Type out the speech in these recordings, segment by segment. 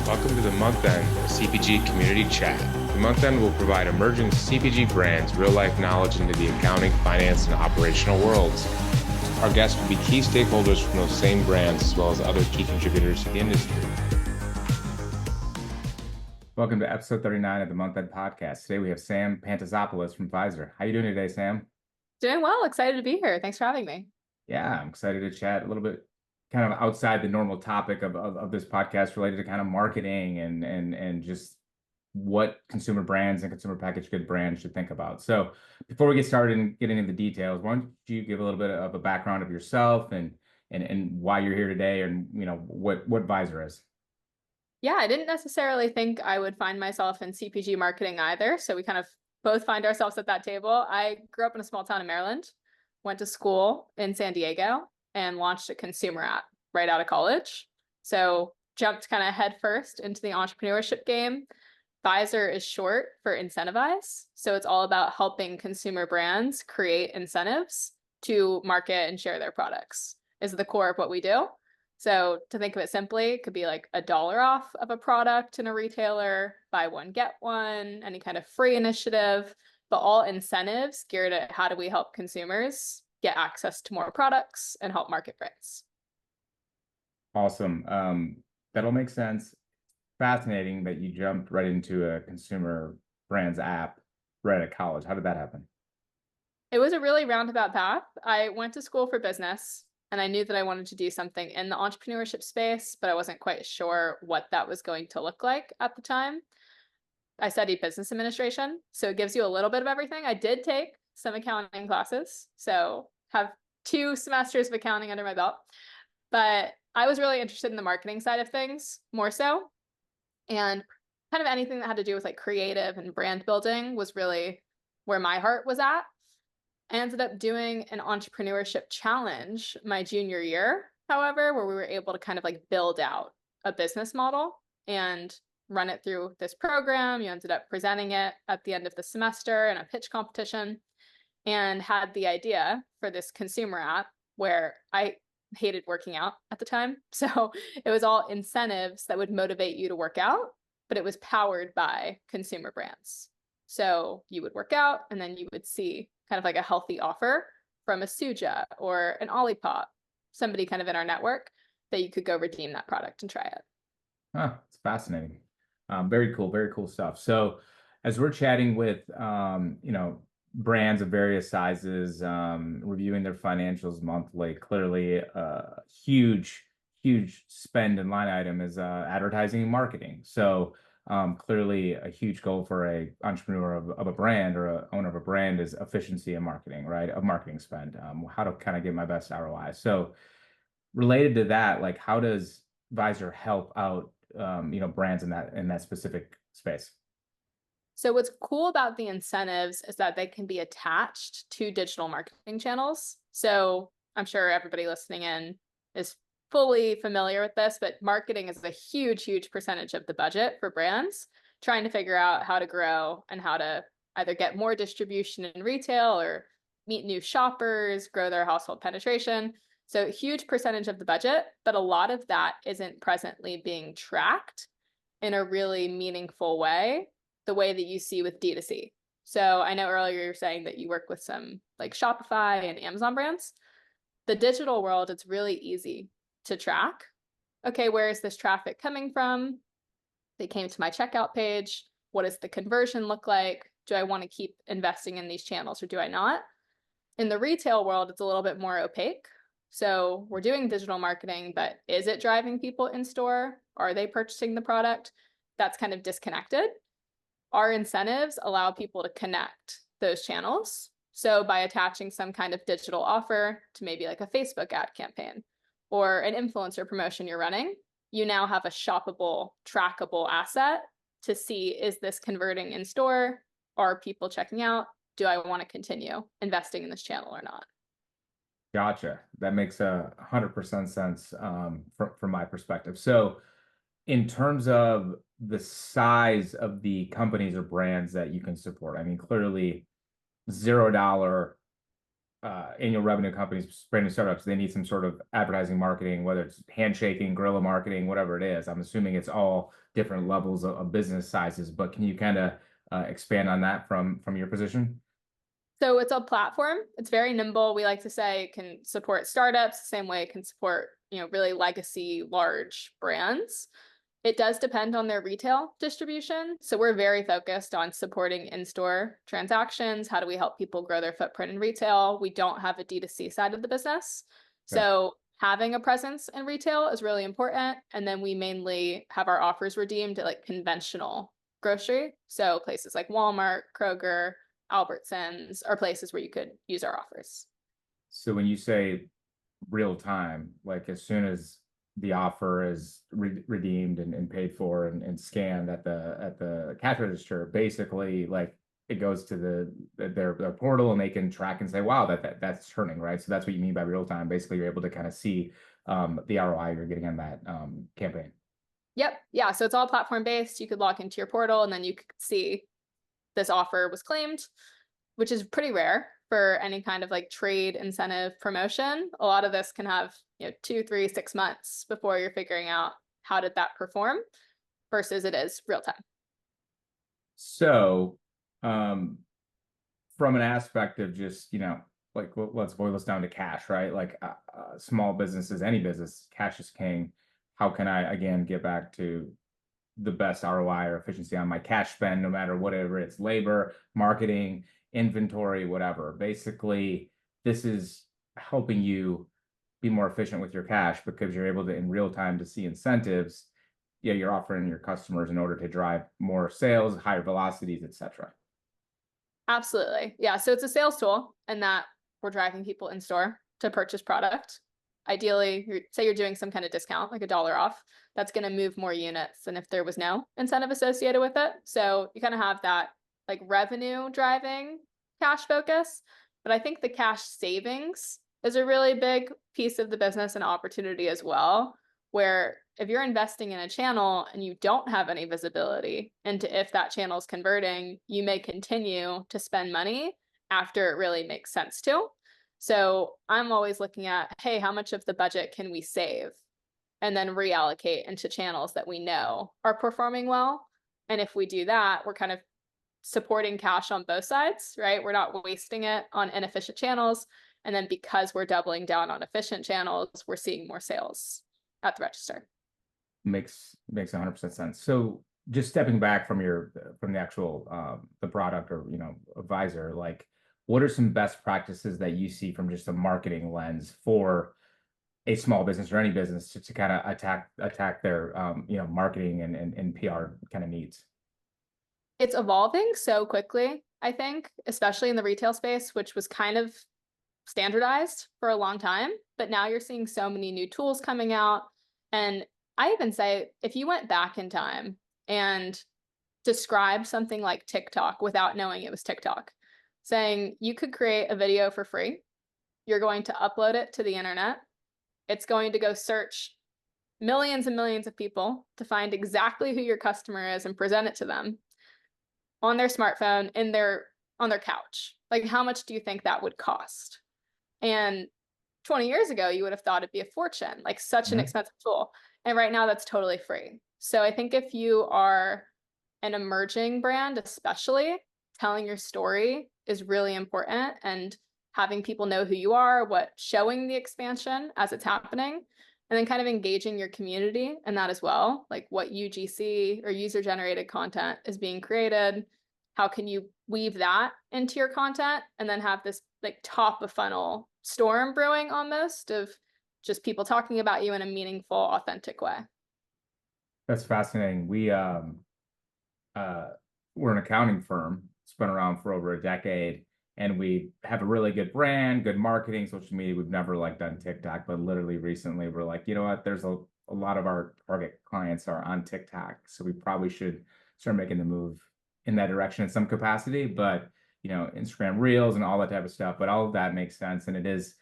Welcome to the Month End CPG Community Chat. The Month End will provide emerging CPG brands real-life knowledge into the accounting, finance, and operational worlds. Our guests will be key stakeholders from those same brands as well as other key contributors to the industry. Welcome to episode 39 of the Month End Podcast. Today we have Sam Pantazopoulos from Vizer. How are you doing today, Sam? Doing well. Excited to be here. Thanks for having me. Yeah, I'm excited to chat a little bit kind of outside the normal topic of this podcast related to kind of marketing and just what consumer brands and consumer packaged good brands should think about. So before we get started and getting into the details, why don't you give a little bit of a background of yourself and why you're here today and what Vizer is? Yeah, I didn't necessarily think I would find myself in CPG marketing either. So we kind of both find ourselves at that table. I grew up in a small town in Maryland, went to school in San Diego, and launched a consumer app right out of college. So jumped kind of head first into the entrepreneurship game. Vizer is short for incentivize. So it's all about helping consumer brands create incentives to market and share their products is the core of what we do. So to think of it simply, it could be like $1 off of a product in a retailer, buy one, get one, any kind of free initiative, but all incentives geared at how do we help consumers get access to more products and help market brands. Awesome. That'll make sense. Fascinating that you jumped right into a consumer brands app right at college. How did that happen? It was a really roundabout path. I went to school for business and I knew that I wanted to do something in the entrepreneurship space, but I wasn't quite sure what that was going to look like at the time. I studied business administration, so it gives you a little bit of everything. I did take some accounting classes, so have 2 semesters of accounting under my belt, but I was really interested in the marketing side of things more so. And kind of anything that had to do with like creative and brand building was really where my heart was at. I ended up doing an entrepreneurship challenge my junior year, however, where we were able to kind of like build out a business model and run it through this program. You ended up presenting it at the end of the semester in a pitch competition and had the idea for this consumer app where I hated working out at the time. So it was all incentives that would motivate you to work out, but it was powered by consumer brands. So you would work out and then you would see kind of like a healthy offer from a Suja or an Olipop, somebody kind of in our network that you could go redeem that product and try it. Huh, it's fascinating. Very cool stuff. So as we're chatting with, brands of various sizes, reviewing their financials monthly, clearly a huge spend and line item is advertising and marketing. So clearly a huge goal for a entrepreneur of a brand or a owner of a brand is efficiency in marketing, right? Of marketing spend, how to kind of get my best ROI. So related to that, like how does Vizer help out brands in that specific space? So what's cool about the incentives is that they can be attached to digital marketing channels. So I'm sure everybody listening in is fully familiar with this, but marketing is a huge percentage of the budget for brands trying to figure out how to grow and how to either get more distribution in retail or meet new shoppers, grow their household penetration. So huge percentage of the budget, but a lot of that isn't presently being tracked in a really meaningful way, the way that you see with D2C. So I know earlier you were saying that you work with some like Shopify and Amazon brands. The digital world, it's really easy to track. Okay, where is this traffic coming from? They came to my checkout page. What does the conversion look like? Do I want to keep investing in these channels or do I not? In the retail world, it's a little bit more opaque. So we're doing digital marketing, but is it driving people in store? Are they purchasing the product? That's kind of disconnected. Our incentives allow people to connect those channels. So by attaching some kind of digital offer to maybe like a Facebook ad campaign or an influencer promotion you're running, you now have a shoppable, trackable asset to see, is this converting in store? Are people checking out? Do I want to continue investing in this channel or not? Gotcha. That makes 100% sense from my perspective. So in terms of the size of the companies or brands that you can support, I mean, clearly $0 annual revenue companies, brand new startups, they need some sort of advertising marketing, whether it's handshaking, guerrilla marketing, whatever it is. I'm assuming it's all different levels of business sizes, but can you kind of expand on that from your position? So it's a platform. It's very nimble. We like to say it can support startups the same way it can support, really legacy large brands. It does depend on their retail distribution. So we're very focused on supporting in-store transactions. How do we help people grow their footprint in retail? We don't have a D2C side of the business. Yeah. So having a presence in retail is really important. And then we mainly have our offers redeemed at like conventional grocery. So places like Walmart, Kroger, Albertsons are places where you could use our offers. So when you say real time, like as soon as the offer is redeemed and paid for and scanned at the cash register, basically like it goes to their portal and they can track and say, wow, that's turning, right? So that's what you mean by real time. Basically, you're able to kind of see the ROI you're getting on that campaign. Yep. Yeah. So it's all platform based. You could log into your portal and then you could see this offer was claimed, which is pretty rare for any kind of like trade incentive promotion. A lot of this can have, 2, 3, 6 months before you're figuring out how did that perform versus it is real time. So, from an aspect of just, like let's boil this down to cash, right? Like small businesses, any business, cash is king. How can I, again, get back to the best ROI or efficiency on my cash spend, no matter whatever it's labor, marketing, inventory, whatever. Basically, this is helping you be more efficient with your cash because you're able to in real time to see incentives. Yeah, you're offering your customers in order to drive more sales, higher velocities, etc. Absolutely. Yeah. So it's a sales tool and that we're driving people in store to purchase product. Ideally, say you're doing some kind of discount, like $1 off, that's going to move more units than if there was no incentive associated with it. So you kind of have that like revenue driving cash focus. But I think the cash savings is a really big piece of the business and opportunity as well, where if you're investing in a channel and you don't have any visibility into if that channel is converting, you may continue to spend money after it really makes sense to. So I'm always looking at, hey, how much of the budget can we save? And then reallocate into channels that we know are performing well. And if we do that, we're kind of supporting cash on both sides, right? We're not wasting it on inefficient channels. And then because we're doubling down on efficient channels, we're seeing more sales at the register. Makes 100% sense. So just stepping back from the actual the product or advisor, like what are some best practices that you see from just a marketing lens for a small business or any business to kind of attack their marketing and PR kind of needs? It's evolving so quickly, I think, especially in the retail space, which was kind of standardized for a long time. But now you're seeing so many new tools coming out. And I even say if you went back in time and described something like TikTok without knowing it was TikTok, saying you could create a video for free, you're going to upload it to the internet, it's going to go search millions and millions of people to find exactly who your customer is and present it to them on their smartphone on their couch. Like, how much do you think that would cost? And 20 years ago, you would have thought it'd be a fortune, like such an expensive tool. And right now that's totally free. So I think if you are an emerging brand, especially, telling your story is really important, and having people know who you are, showing the expansion as it's happening, and then kind of engaging your community in that as well, like what UGC or user generated content is being created. How can you weave that into your content and then have this like top of funnel storm brewing almost of just people talking about you in a meaningful, authentic way? That's fascinating. We're an accounting firm. It's been around for over a decade, and we have a really good brand, good marketing, social media. We've never like done TikTok, but literally recently we're like, you know what? There's a lot of our target clients are on TikTok, so we probably should start making the move in that direction in some capacity. But Instagram Reels and all that type of stuff. But all of that makes sense, and it is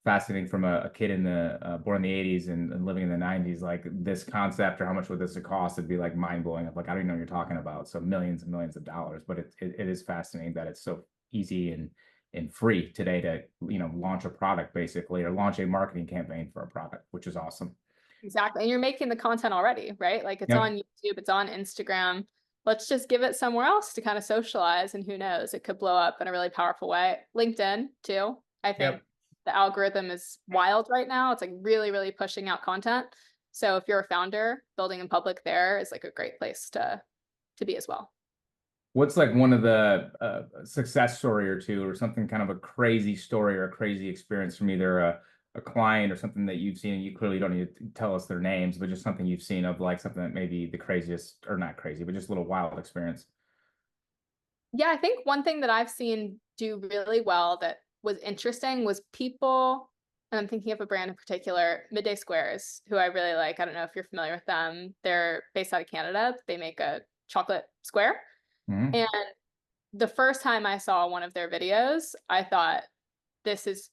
fascinating from a kid in the born in the 80s and living in the 90s, like this concept or how much would this cost would be like mind blowing. Like, I don't even know what you're talking about. So millions and millions of dollars, but it is fascinating that it's so easy and and free today to, launch a product basically, or launch a marketing campaign for a product, which is awesome. Exactly. And you're making the content already, right? Like it's Yep. on YouTube, it's on Instagram. Let's just give it somewhere else to kind of socialize. And who knows, it could blow up in a really powerful way. LinkedIn, too. I think Yep. the algorithm is wild right now. It's like really, really pushing out content. So if you're a founder, building in public there is like a great place to be as well. What's like one of the success story or two, or something kind of a crazy story or a crazy experience from either a client or something that you've seen, and you clearly don't need to tell us their names, but just something you've seen of like something that maybe the craziest, or not crazy, but just a little wild experience. Yeah, I think one thing that I've seen do really well that was interesting was people, and I'm thinking of a brand in particular, Midday Squares, who I really like. I don't know if you're familiar with them. They're based out of Canada. They make a chocolate square. Hmm. And the first time I saw one of their videos, I thought this is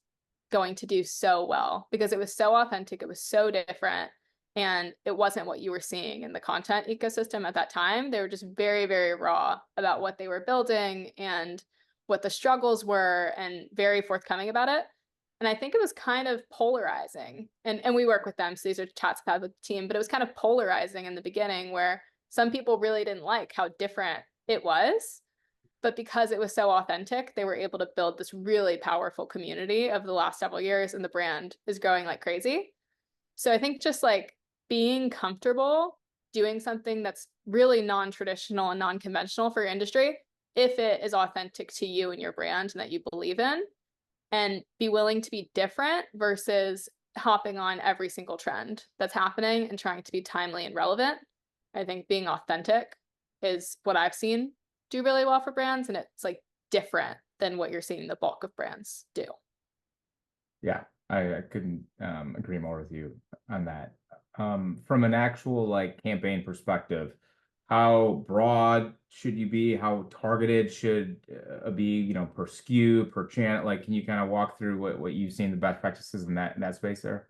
going to do so well because it was so authentic, it was so different, and it wasn't what you were seeing in the content ecosystem at that time. They were just very, very raw about what they were building and what the struggles were, and very forthcoming about it. And I think it was kind of polarizing. And we work with them, so these are chats I've had with the team, but it was kind of polarizing in the beginning where some people really didn't like how different it was. But because it was so authentic, they were able to build this really powerful community over the last several years, and the brand is growing like crazy. So I think just like being comfortable doing something that's really non-traditional and non-conventional for your industry, if it is authentic to you and your brand and that you believe in, and be willing to be different versus hopping on every single trend that's happening and trying to be timely and relevant. I think being authentic is what I've seen do really well for brands, and it's like different than what you're seeing the bulk of brands do. Yeah, I couldn't agree more with you on that. From an actual like campaign perspective, how broad should you be? How targeted should be, per SKU, per channel? Like, can you kind of walk through what you've seen the best practices in that space there?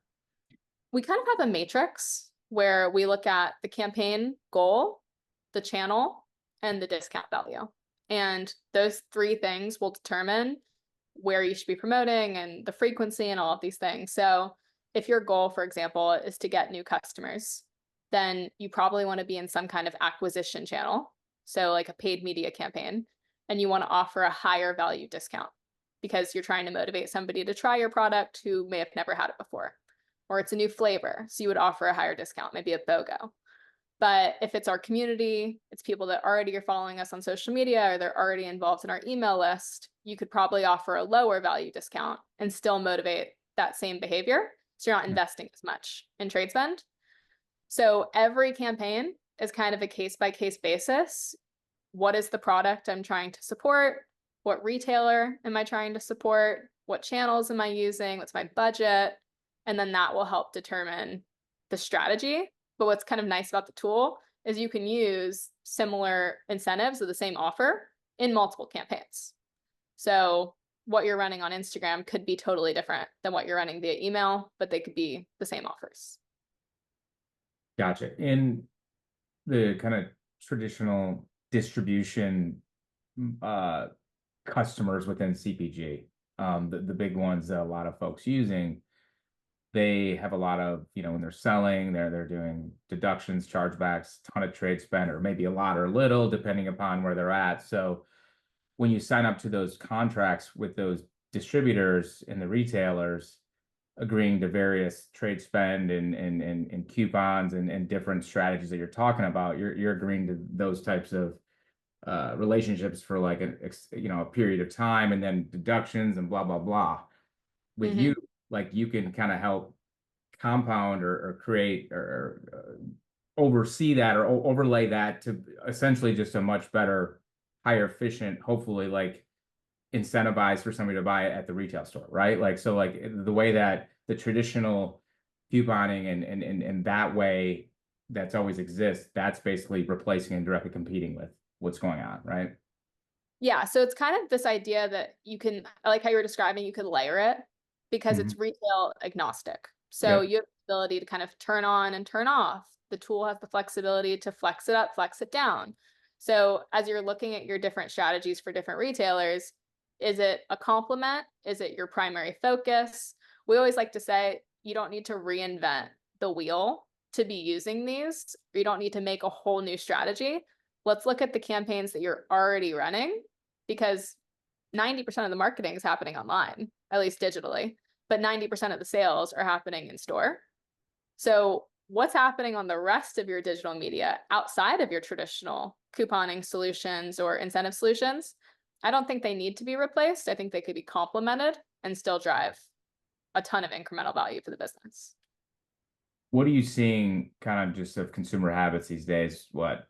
We kind of have a matrix where we look at the campaign goal, the channel, and the discount value. And those three things will determine where you should be promoting and the frequency and all of these things. So if your goal, for example, is to get new customers, then you probably want to be in some kind of acquisition channel. So like a paid media campaign, and you want to offer a higher value discount because you're trying to motivate somebody to try your product who may have never had it before. Or it's a new flavor, so you would offer a higher discount, maybe a BOGO. But if it's our community, it's people that already are following us on social media or they're already involved in our email list, you could probably offer a lower value discount and still motivate that same behavior. So you're not investing as much in trade spend. So every campaign is kind of a case by case basis. What is the product I'm trying to support? What retailer am I trying to support? What channels am I using? What's my budget? And then that will help determine the strategy. But what's kind of nice about the tool is you can use similar incentives of the same offer in multiple campaigns. So what you're running on Instagram could be totally different than what you're running via email, but they could be the same offers. Gotcha. In the kind of traditional distribution uh, customers within CPG, the big ones that a lot of folks using, they have a lot of, when they're selling, they're doing deductions, chargebacks, ton of trade spend, or maybe a lot or little, depending upon where they're at. So when you sign up to those contracts with those distributors and the retailers, agreeing to various trade spend and coupons and different strategies that you're talking about, you're agreeing to those types of relationships for like a period of time, and then deductions and blah blah blah. With Mm-hmm. you, like, you can kind of help compound or create or oversee that or overlay that to essentially just a much better, higher efficient, hopefully, like, incentivize for somebody to buy it at the retail store, right? Like, so like the way that the traditional couponing and that way that's always exists, that's basically replacing and directly competing with what's going on, right? Yeah, so it's kind of this idea that you can, I like how you were describing, you could layer it because Mhm. it's retail agnostic. So Yep. you have the ability to kind of turn on and turn off. The tool has the flexibility to flex it up, flex it down. So as you're looking at your different strategies for different retailers, Is it a complement? Is it your primary focus? We always like to say you don't need to reinvent the wheel to be using these. You don't need to make a whole new strategy. Let's look at the campaigns that you're already running, because 90% of the marketing is happening online, at least digitally, but 90% of the sales are happening in store. So what's happening on the rest of your digital media outside of your traditional couponing solutions or incentive solutions? I don't think they need to be replaced. I think they could be complemented and still drive a ton of incremental value for the business. What are you seeing kind of just of consumer habits these days? What,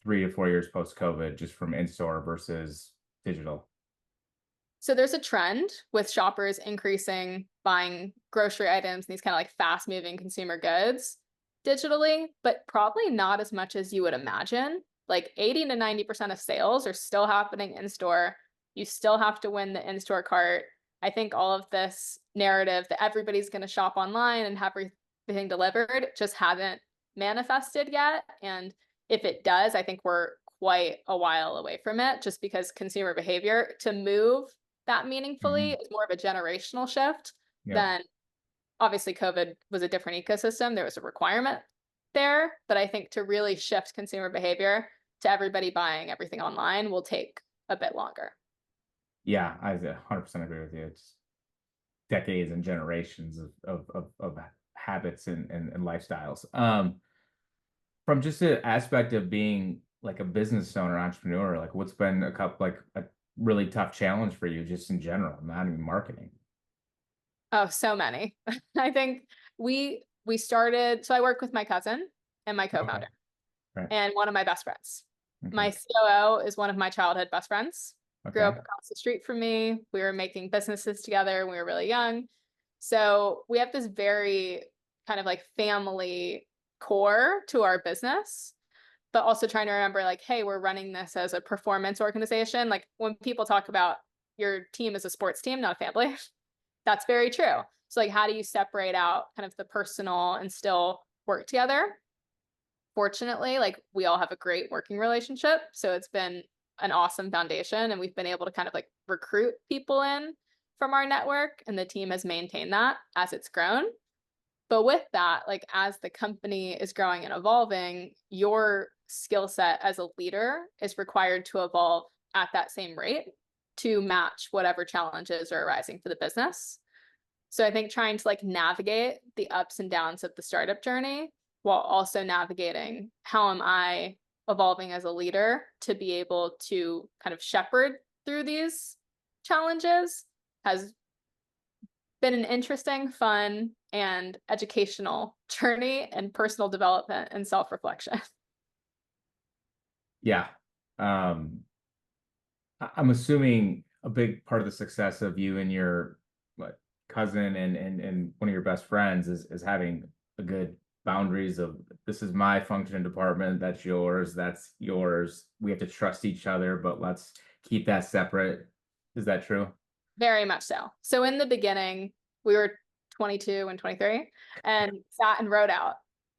3 to 4 years post-COVID, just from in-store versus digital? So there's a trend with shoppers increasing buying grocery items and these kind of like fast moving consumer goods digitally, but probably not as much as you would imagine. Like 80 to 90% of sales are still happening in store. You still have to win the in-store cart. I think all of this narrative that everybody's going to shop online and have everything delivered just hasn't manifested yet. And if it does, I think we're quite a while away from it, just because consumer behavior to move that meaningfully is more of a generational shift Yeah. than, obviously COVID was a different ecosystem. There was a requirement there, but I think to really shift consumer behavior to everybody buying everything online will take a bit longer. Yeah, I 100% agree with you. It's decades and generations of habits and lifestyles. From just the aspect of being like a business owner, entrepreneur, like what's been a really tough challenge for you just in general, not even marketing? Oh, so many. I think we started, so I work with my cousin and my Okay. co-founder Right. and one of my best friends. Okay. My COO is one of my childhood best friends. Grew Okay. up across the street from me. We were making businesses together when we were really young. So we have this very kind of like family core to our business, but also trying to remember like, hey, we're running this as a performance organization. Like when people talk about your team as a sports team, not a family, that's very true. So like, how do you separate out kind of the personal and still work together? Fortunately, like we all have a great working relationship. So it's been an awesome foundation, and we've been able to kind of like recruit people in from our network, and the team has maintained that as it's grown. But with that, like as the company is growing and evolving, your skill set as a leader is required to evolve at that same rate to match whatever challenges are arising for the business. So I think trying to like navigate the ups and downs of the startup journey while also navigating how am I evolving as a leader to be able to kind of shepherd through these challenges has been an interesting, fun, and educational journey and personal development and self-reflection. Yeah. I'm assuming a big part of the success of you and your what, cousin and one of your best friends is having a good boundaries of this is my function department, that's yours. We have to trust each other, but let's keep that separate. Is that true? Very much so. So in the beginning, we were 22 and 23 and sat and wrote out,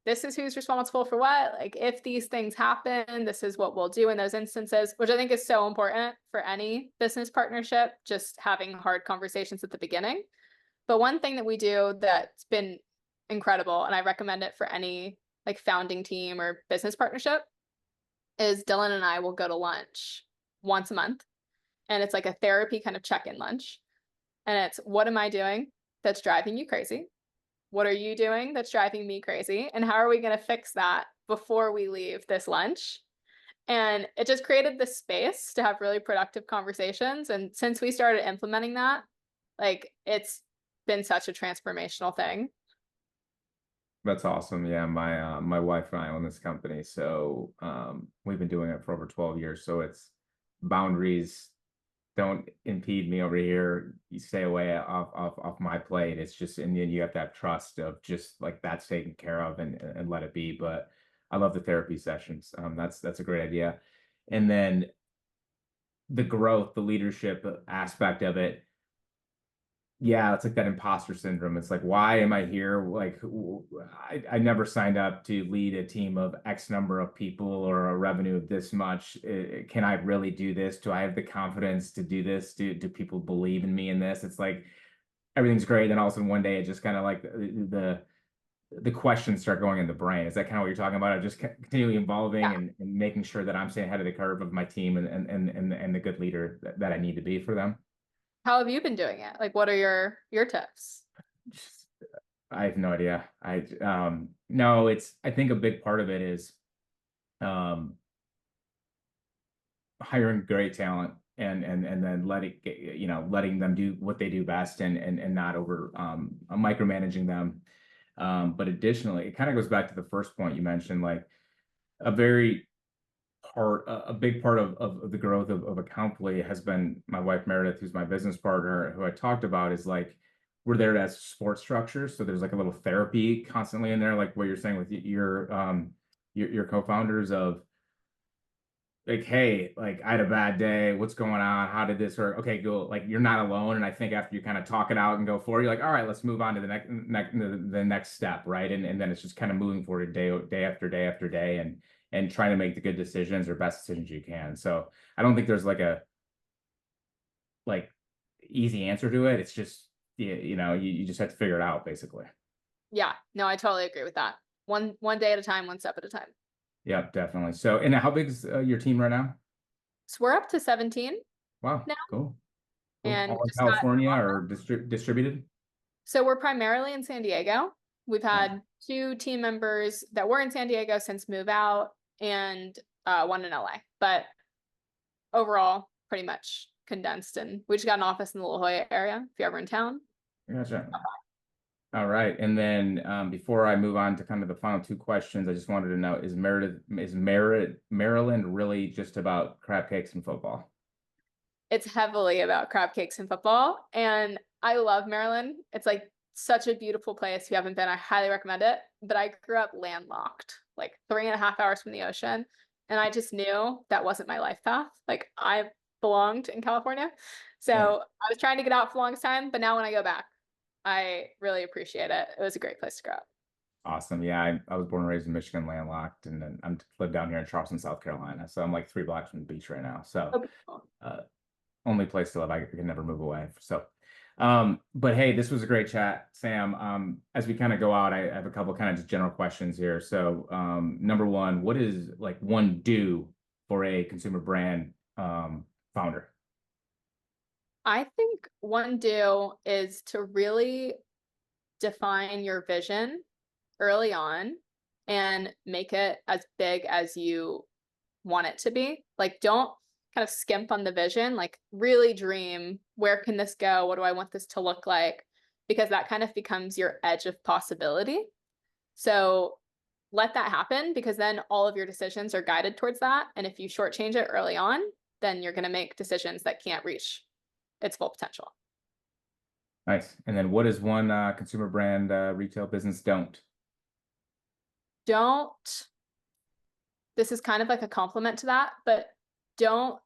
this is who's responsible for what. Like if these things happen, this is what we'll do in those instances, which I think is so important for any business partnership, just having hard conversations at the beginning. But one thing that we do that's been incredible, and I recommend it for any like founding team or business partnership, is Dylan and I will go to lunch once a month. And it's like a therapy kind of check-in lunch. And it's, what am I doing that's driving you crazy? What are you doing that's driving me crazy? And how are we going to fix that before we leave this lunch? And it just created this space to have really productive conversations. And since we started implementing that, like it's been such a transformational thing. That's awesome. Yeah, my wife and I own this company, so we've been doing it for over 12 years. So it's boundaries don't impede me over here. You stay away off my plate. It's just, and then you have to have trust of just like that's taken care of and let it be. But I love the therapy sessions. That's a great idea. And then the growth, the leadership aspect of it. Yeah, it's like that imposter syndrome. It's like, why am I here? Like, I never signed up to lead a team of X number of people or a revenue of this much. Can I really do this? Do I have the confidence to do this? Do people believe in me in this? It's like everything's great, and all of a sudden one day it just kind of like the questions start going in the brain. Is that kind of what you're talking about? Of just continually evolving Yeah. and making sure that I'm staying ahead of the curve of my team and the good leader that I need to be for them. How have you been doing it? Like, what are your tips? I have no idea. No, I think a big part of it is um hiring great talent and then letting them do what they do best and not over micromanaging them. But additionally, it kind of goes back to the first point you mentioned, like a very a big part of the growth of Accountfully has been my wife Meredith, who's my business partner, who I talked about, is like we're there as support structure. So there's like a little therapy constantly in there, like what you're saying with your co-founders of like, hey, like I had a bad day. What's going on? How did this work? Okay, go. Like you're not alone. And I think after you kind of talk it out and go forward, you're like, all right, let's move on to the next step, right? And then it's just kind of moving forward day after day after day, and trying to make the good decisions or best decisions you can. So I don't think there's like a like easy answer to it. It's just you just have to figure it out basically. Yeah, no, I totally agree with that. One day at a time, one step at a time. Yep, definitely. So, and how big is your team right now? So we're up to 17 Wow, now cool. Cool. and All in just got California or distributed? so we're primarily in San Diego. We've Yeah. had two team members that were in San Diego since move out and one in LA. But overall, pretty much condensed, and we just got an office in the La Jolla area if you're ever in town. Gotcha. All right. And then before I move on to kind of the final two questions, I just wanted to know, Maryland really just about crab cakes and football? It's heavily about crab cakes and football. And I love Maryland. It's like such a beautiful place. If you haven't been, I highly recommend it. But I grew up landlocked, like 3.5 hours from the ocean. And I just knew that wasn't my life path. Like I belonged in California. So Yeah. I was trying to get out for the longest time. But now when I go back, I really appreciate it. It was a great place to grow up. Awesome. Yeah, I was born and raised in Michigan, landlocked, and then I'm live down here in Charleston, South Carolina. So I'm like 3 blocks from the beach right now. So So beautiful. uh, only place to live. I can never move away. So, but hey, this was a great chat, Sam. As we kind of go out, I have a couple kind of just general questions here. So, number one, what is like one do for a consumer brand founder? I think one do is to really define your vision early on and make it as big as you want it to be. Like, don't kind of skimp on the vision, like, really dream where can this go? What do I want this to look like? Because that kind of becomes your edge of possibility. So, let that happen because then all of your decisions are guided towards that. And if you shortchange it early on, then you're going to make decisions that can't reach its full potential. Nice. And then what is one consumer brand retail business don't? Don't, this is kind of like a compliment to that, but don't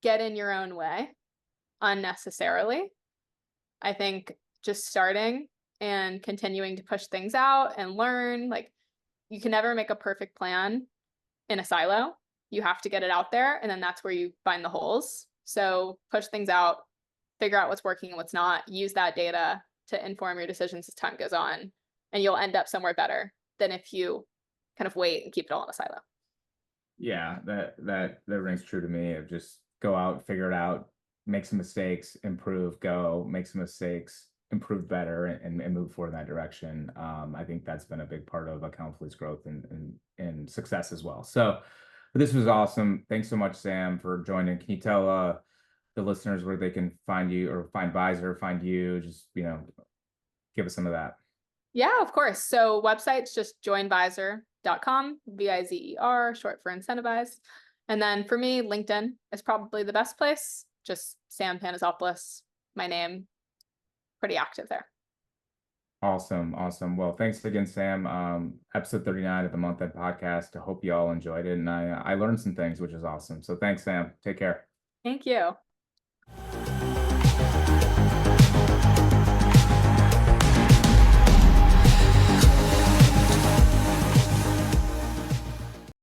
get in your own way unnecessarily. I think just starting and continuing to push things out and learn, like you can never make a perfect plan in a silo. You have to get it out there, and then that's where you find the holes. So push things out, figure out what's working and what's not, use that data to inform your decisions as time goes on, and you'll end up somewhere better than if you kind of wait and keep it all in a silo. Yeah, that rings true to me of just go out, figure it out, make some mistakes, improve, go, make some mistakes, improve better and move forward in that direction. I think that's been a big part of Accountfully's growth and success as well. So this was awesome. Thanks so much, Sam, for joining. Can you tell the listeners where they can find you or find Vizer, find you? Just, give us some of that. Yeah, of course. So website's just joinvizer.com, Vizer, short for incentivize. And then for me, LinkedIn is probably the best place. Just Sam Pantazopoulos, my name, pretty active there. Awesome. Awesome. Well, thanks again, Sam. Episode 39 of the Month End Podcast. I hope you all enjoyed it. And I learned some things, which is awesome. So thanks, Sam. Take care. Thank you.